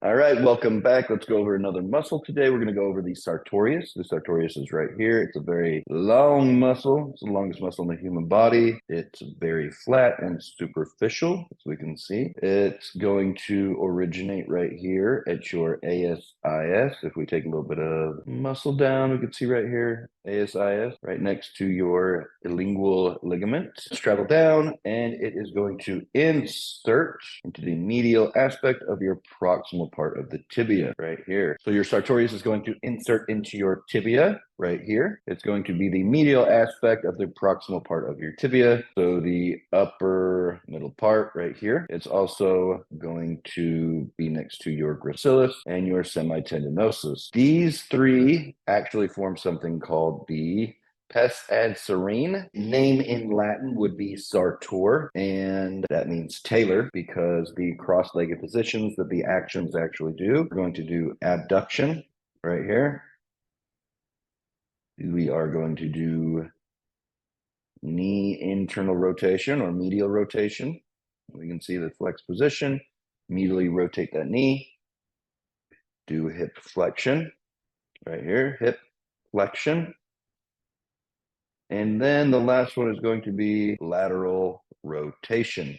All right, welcome back. Let's go over another muscle today. We're going to go over the sartorius. The sartorius is right here. It's a very long muscle. It's the longest muscle in the human body. It's very flat and superficial, as we can see. It's going to originate right here at your ASIS. If we take a little bit of muscle down, we can see right here, ASIS, right next to your lingual ligament. Let's travel down, and it is going to insert into the medial aspect of your proximal part of the tibia right here. So your sartorius is going to insert into your tibia right here. It's going to be the medial aspect of the proximal part of your tibia. So the upper middle part right here. It's also going to be next to your gracilis and your semitendinosus. These three actually form something called the pes ad serene. Name in Latin would be sartor, and that means tailor because the cross-legged positions that the actions actually do. We're going to do abduction right here. We are going to do knee internal rotation or medial rotation. We can see the flex position. Immediately rotate that knee. Do hip flexion right here, hip flexion. And then the last one is going to be lateral rotation.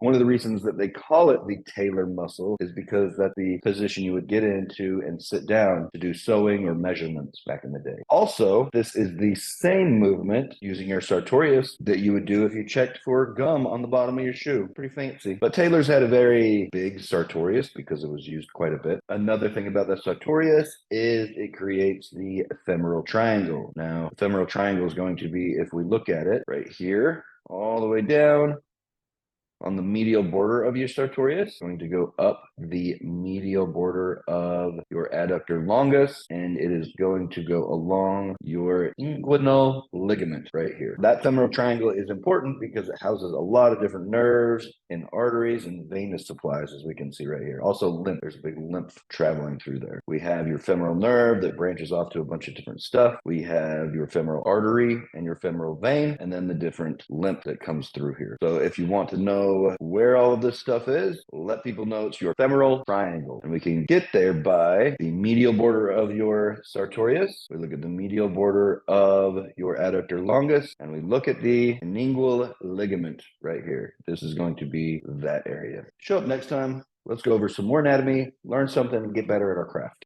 One of the reasons that they call it the talar muscle is because that's the position you would get into and sit down to do sewing or measurements back in the day. Also, this is the same movement using your sartorius that you would do if you checked for gum on the bottom of your shoe. Pretty fancy. But Taylor's had a very big sartorius because it was used quite a bit. Another thing about the sartorius is it creates the femoral triangle. Now, femoral triangle is going to be, if we look at it right here, all the way down on the medial border of your sartorius, going to go up the medial border of your adductor longus, and it is going to go along your inguinal ligament right here. That femoral triangle is important because it houses a lot of different nerves and arteries and venous supplies, as we can see right here. Also lymph, there's a big lymph traveling through there. We have your femoral nerve that branches off to a bunch of different stuff. We have your femoral artery and your femoral vein, and then the different lymph that comes through here. So if you want to know where all of this stuff is, let people know it's your femoral triangle. And we can get there by the medial border of your sartorius. We look at the medial border of your adductor longus, and we look at the lingual ligament right here. This is going to be that area. Show up next time. Let's go over some more anatomy, learn something, and get better at our craft.